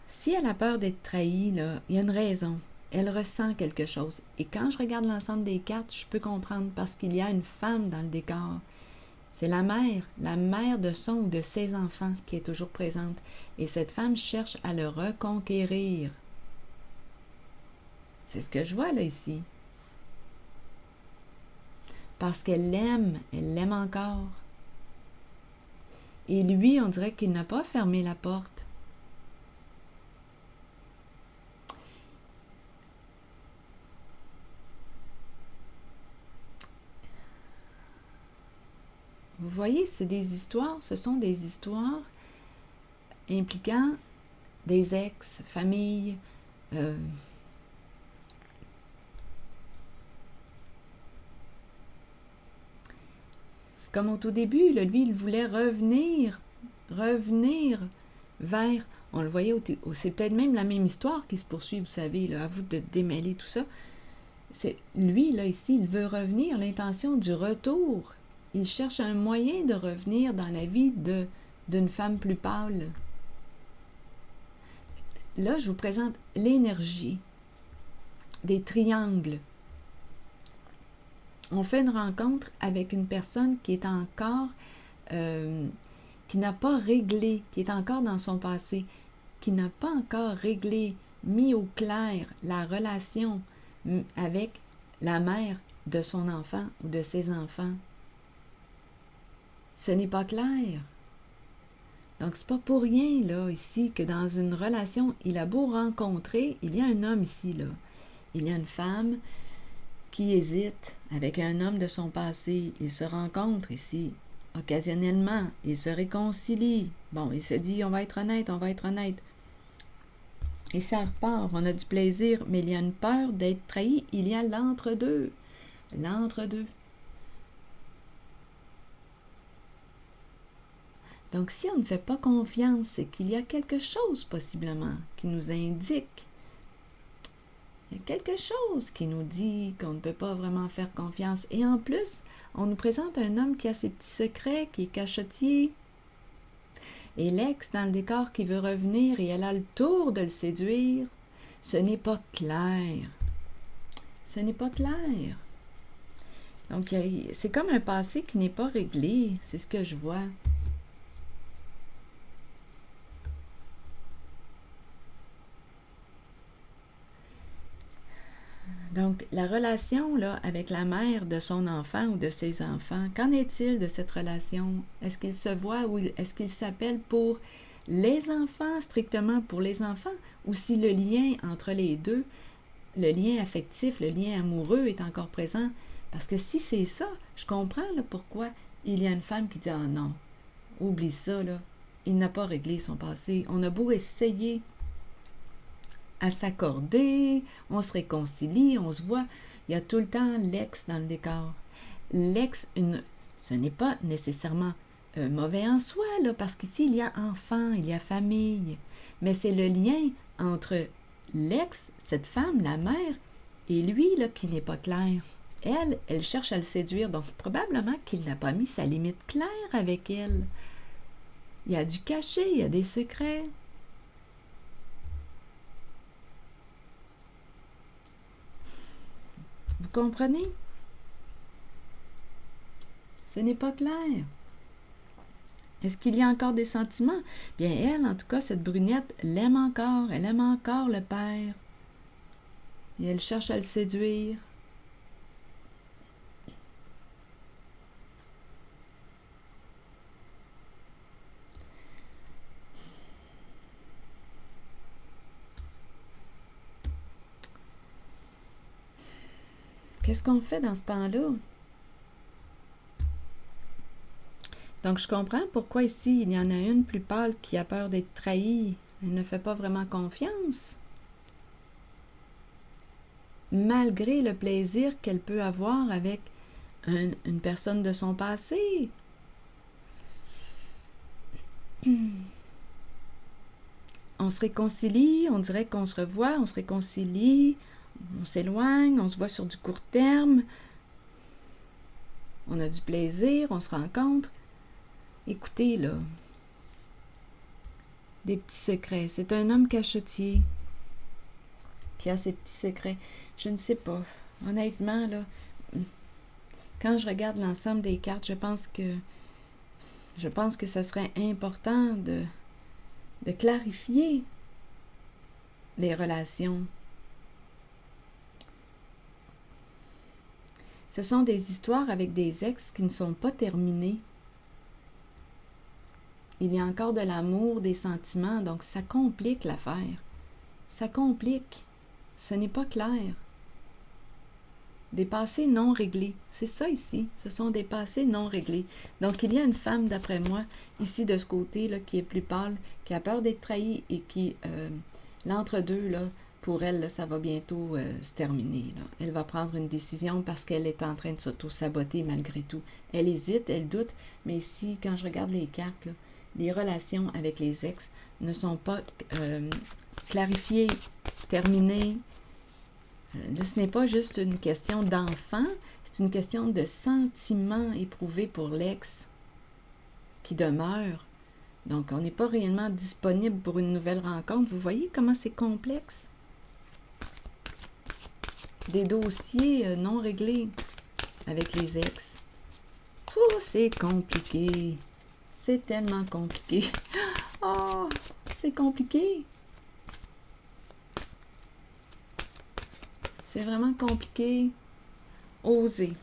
Si elle a peur d'être trahie, là, il y a une raison. Elle ressent quelque chose. Et quand je regarde l'ensemble des cartes, je peux comprendre parce qu'il y a une femme dans le décor. C'est la mère de son ou de ses enfants qui est toujours présente. Et cette femme cherche à le reconquérir. C'est ce que je vois là ici. Parce qu'elle l'aime encore. Et lui, on dirait qu'il n'a pas fermé la porte. Vous voyez, ce sont des histoires impliquant des ex, famille, c'est comme au tout début, là, lui, il voulait revenir vers, on le voyait, c'est peut-être même la même histoire qui se poursuit, vous savez, là, à vous de démêler tout ça. C'est lui, là, ici, il veut revenir, l'intention du retour. Il cherche un moyen de revenir dans la vie d'une femme plus pâle. Là, je vous présente l'énergie des triangles. On fait une rencontre avec une personne qui est encore, qui n'a pas réglé, qui est encore dans son passé, qui n'a pas encore réglé, mis au clair la relation avec la mère de son enfant ou de ses enfants. Ce n'est pas clair. Donc, c'est pas pour rien, là, ici, que dans une relation, il a beau rencontrer, il y a un homme ici, là. Il y a une femme qui hésite avec un homme de son passé. Ils se rencontrent ici, occasionnellement. Ils se réconcilient. Bon, il se dit, on va être honnête. Et ça repart, on a du plaisir, mais il y a une peur d'être trahi. Il y a l'entre-deux. Donc, si on ne fait pas confiance, c'est qu'il y a quelque chose, possiblement, qui nous indique. Il y a quelque chose qui nous dit qu'on ne peut pas vraiment faire confiance. Et en plus, on nous présente un homme qui a ses petits secrets, qui est cachotier. Et l'ex dans le décor qui veut revenir et elle a le tour de le séduire. Ce n'est pas clair. Donc, c'est comme un passé qui n'est pas réglé. C'est ce que je vois. Donc, la relation là, avec la mère de son enfant ou de ses enfants, qu'en est-il de cette relation? Est-ce qu'il se voit ou est-ce qu'il s'appelle pour les enfants, strictement pour les enfants, ou si le lien entre les deux, le lien affectif, le lien amoureux est encore présent? Parce que si c'est ça, je comprends là, pourquoi il y a une femme qui dit « Ah non, oublie ça, là. Il n'a pas réglé son passé. On a beau essayer à s'accorder, on se réconcilie, on se voit. Il y a tout le temps l'ex dans le décor. L'ex, ce n'est pas nécessairement mauvais en soi, là, parce qu'ici, il y a enfant, il y a famille. Mais c'est le lien entre l'ex, cette femme, la mère, et lui, là, qui n'est pas clair. Elle cherche à le séduire, donc probablement qu'il n'a pas mis sa limite claire avec elle. Il y a du cachet, il y a des secrets. Vous comprenez? Ce n'est pas clair. Est-ce qu'il y a encore des sentiments? Bien, elle, en tout cas, cette brunette, l'aime encore. Elle aime encore le père. Et elle cherche à le séduire. Qu'est-ce qu'on fait dans ce temps-là? Donc, je comprends pourquoi ici, il y en a une plus pâle qui a peur d'être trahie. Elle ne fait pas vraiment confiance. Malgré le plaisir qu'elle peut avoir avec une personne de son passé. On se réconcilie, on dirait qu'on se revoit, on se réconcilie, on s'éloigne, on se voit sur du court terme. On a du plaisir, on se rencontre. Écoutez, là, des petits secrets. C'est un homme cachetier qui a ses petits secrets. Je ne sais pas. Honnêtement, là, quand je regarde l'ensemble des cartes, je pense que ça serait important de clarifier les relations. Ce sont des histoires avec des ex qui ne sont pas terminées. Il y a encore de l'amour, des sentiments, donc ça complique l'affaire. Ça complique. Ce n'est pas clair. Des passés non réglés. C'est ça ici. Ce sont des passés non réglés. Donc, il y a une femme, d'après moi, ici de ce côté, là, qui est plus pâle, qui a peur d'être trahie et qui, l'entre-deux, là, pour elle, là, ça va bientôt se terminer. Là. Elle va prendre une décision parce qu'elle est en train de s'auto-saboter malgré tout. Elle hésite, elle doute, mais ici, quand je regarde les cartes, là, les relations avec les ex ne sont pas clarifiées, terminées. Ce n'est pas juste une question d'enfant, c'est une question de sentiment éprouvé pour l'ex qui demeure. Donc, on n'est pas réellement disponible pour une nouvelle rencontre. Vous voyez comment c'est complexe? Des dossiers non réglés avec les ex. Oh, c'est compliqué. C'est tellement compliqué. Oh, c'est compliqué. C'est vraiment compliqué. Oser.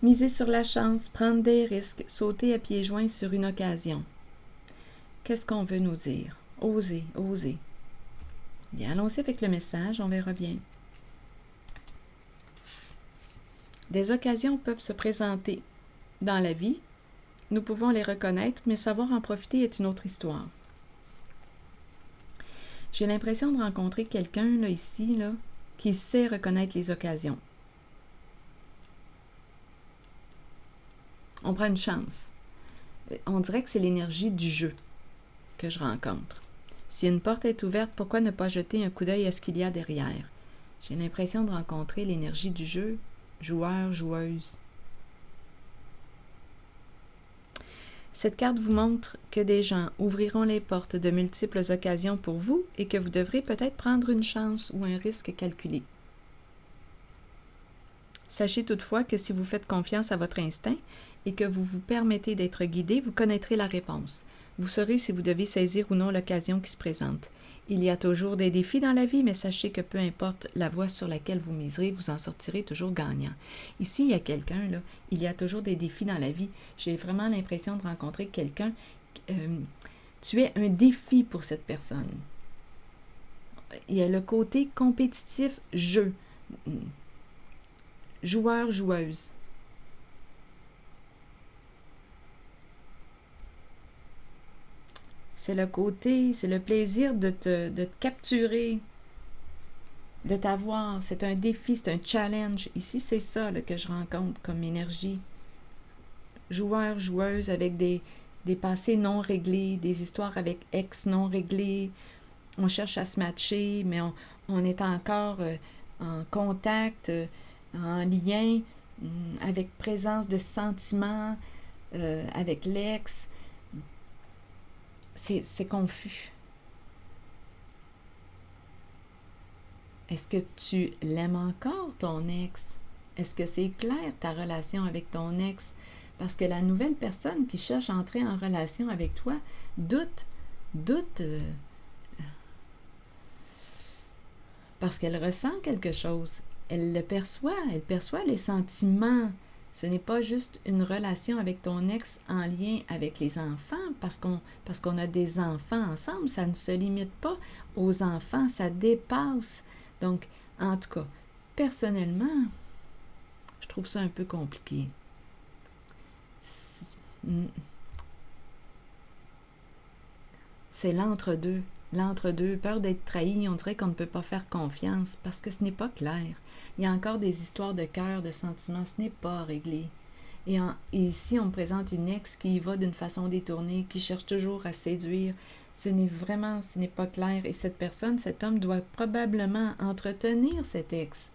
Miser sur la chance, prendre des risques, sauter à pieds joints sur une occasion. Qu'est-ce qu'on veut nous dire? Oser, oser. Bien, allons-y avec le message, on verra bien. Des occasions peuvent se présenter dans la vie. Nous pouvons les reconnaître, mais savoir en profiter est une autre histoire. J'ai l'impression de rencontrer quelqu'un, là, ici, là, qui sait reconnaître les occasions. On prend une chance. On dirait que c'est l'énergie du jeu que je rencontre. Si une porte est ouverte, pourquoi ne pas jeter un coup d'œil à ce qu'il y a derrière? J'ai l'impression de rencontrer l'énergie du jeu, joueur, joueuse. Cette carte vous montre que des gens ouvriront les portes de multiples occasions pour vous et que vous devrez peut-être prendre une chance ou un risque calculé. Sachez toutefois que si vous faites confiance à votre instinct et que vous vous permettez d'être guidé, vous connaîtrez la réponse. Vous saurez si vous devez saisir ou non l'occasion qui se présente. Il y a toujours des défis dans la vie, mais sachez que peu importe la voie sur laquelle vous miserez, vous en sortirez toujours gagnant. Ici, il y a quelqu'un, là, il y a toujours des défis dans la vie. J'ai vraiment l'impression de rencontrer quelqu'un. Tu es un défi pour cette personne. Il y a le côté compétitif, jeu. Joueur, joueuse. c'est le côté, c'est le plaisir de te capturer, de t'avoir. C'est un défi, c'est un challenge. Ici, c'est ça là, que je rencontre comme énergie. Joueur, joueuse avec des passés non réglés, des histoires avec ex non réglés. On cherche à se matcher, mais on est encore en contact, en lien, avec présence de sentiments, avec l'ex. C'est confus. Est-ce que tu l'aimes encore, ton ex? Est-ce que c'est clair, ta relation avec ton ex? Parce que la nouvelle personne qui cherche à entrer en relation avec toi doute, parce qu'elle ressent quelque chose. Elle perçoit les sentiments. Ce n'est pas juste une relation avec ton ex en lien avec les enfants, parce qu'on a des enfants ensemble. Ça ne se limite pas aux enfants, ça dépasse. Donc, en tout cas, personnellement, je trouve ça un peu compliqué. C'est l'entre-deux. L'entre-deux, peur d'être trahi, on dirait qu'on ne peut pas faire confiance parce que ce n'est pas clair. Il y a encore des histoires de cœur, de sentiments, ce n'est pas réglé. Et ici, on me présente une ex qui y va d'une façon détournée, qui cherche toujours à séduire. Ce n'est pas clair. Et cette personne, cet homme doit probablement entretenir cet ex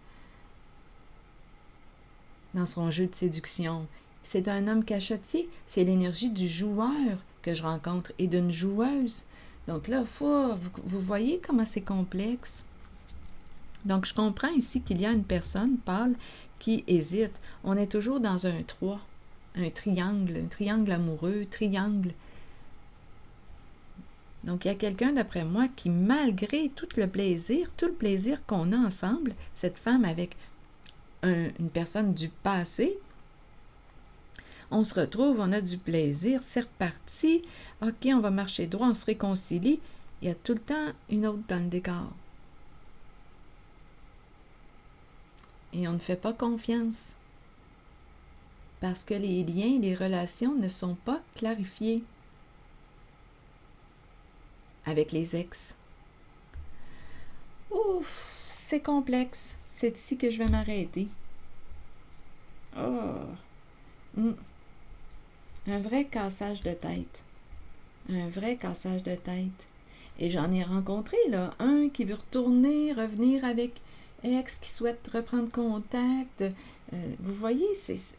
dans son jeu de séduction. C'est un homme cachottier, c'est l'énergie du joueur que je rencontre et d'une joueuse. Donc là, vous voyez comment c'est complexe. Donc, je comprends ici qu'il y a une personne, Paul, qui hésite. On est toujours dans un 3, un triangle amoureux, triangle. Donc, il y a quelqu'un, d'après moi, qui, malgré tout le plaisir qu'on a ensemble, cette femme avec une personne du passé, on se retrouve, on a du plaisir, c'est reparti, ok, on va marcher droit, on se réconcilie, il y a tout le temps une autre dans le décor. Et on ne fait pas confiance. Parce que les liens, les relations ne sont pas clarifiés avec les ex. Ouf, c'est complexe. C'est ici que je vais m'arrêter. Oh. Un vrai cassage de tête. Un vrai cassage de tête. Et j'en ai rencontré, là, un qui veut revenir avec ex, qui souhaite reprendre contact. Vous voyez,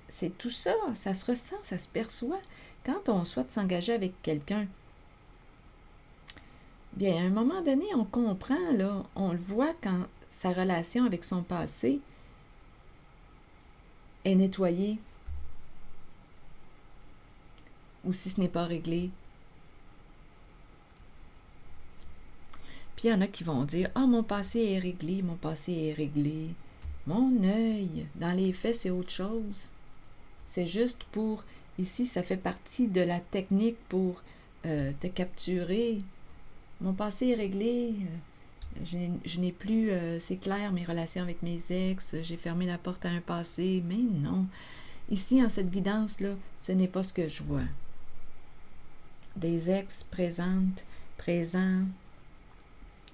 c'est tout ça. Ça se ressent, ça se perçoit. Quand on souhaite s'engager avec quelqu'un, bien, à un moment donné, on comprend, là, on le voit quand sa relation avec son passé est nettoyée. Ou si ce n'est pas réglé. Puis il y en a qui vont dire « Ah, mon passé est réglé, mon passé est réglé. » Mon œil, dans les faits, c'est autre chose. C'est juste pour... Ici, ça fait partie de la technique pour te capturer. Mon passé est réglé. Je n'ai plus, c'est clair, mes relations avec mes ex. J'ai fermé la porte à un passé. Mais non. Ici, en cette guidance-là, ce n'est pas ce que je vois. Des ex présents.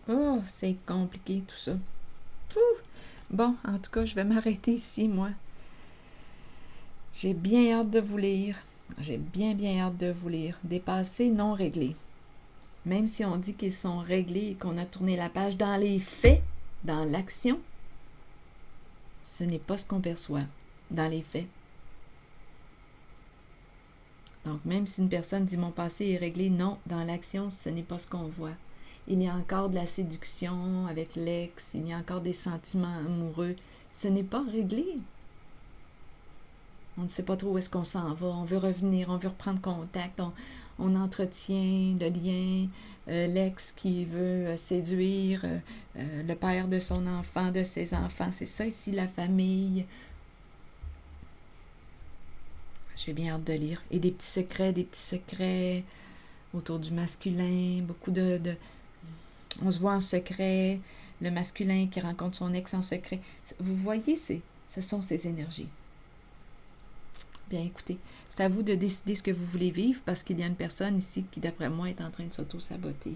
Oh, c'est compliqué tout ça. Bon, en tout cas, je vais m'arrêter ici, moi. J'ai bien hâte de vous lire. J'ai bien hâte de vous lire. Des passés non réglés. Même si on dit qu'ils sont réglés et qu'on a tourné la page dans les faits, dans l'action, ce n'est pas ce qu'on perçoit dans les faits. Donc, même si une personne dit « mon passé est réglé », non, dans l'action, ce n'est pas ce qu'on voit. Il y a encore de la séduction avec l'ex, il y a encore des sentiments amoureux. Ce n'est pas réglé. On ne sait pas trop où est-ce qu'on s'en va. On veut revenir, on veut reprendre contact, on entretient le lien. L'ex qui veut séduire le père de son enfant, de ses enfants. C'est ça ici, la famille. J'ai bien hâte de lire. Et des petits secrets autour du masculin. Beaucoup de on se voit en secret. Le masculin qui rencontre son ex en secret. Vous voyez, ce sont ces énergies. Bien, écoutez, c'est à vous de décider ce que vous voulez vivre parce qu'il y a une personne ici qui, d'après moi, est en train de s'auto-saboter.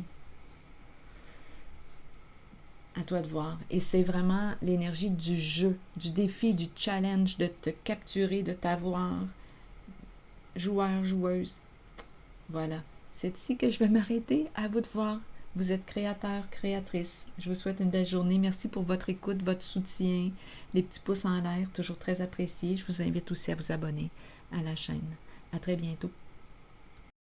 À toi de voir. Et c'est vraiment l'énergie du jeu, du défi, du challenge, de te capturer, de t'avoir. Joueur, joueuse. Voilà. C'est ici que je vais m'arrêter. À vous de voir. Vous êtes créateur, créatrice. Je vous souhaite une belle journée. Merci pour votre écoute, votre soutien, les petits pouces en l'air, toujours très appréciés. Je vous invite aussi à vous abonner à la chaîne. À très bientôt.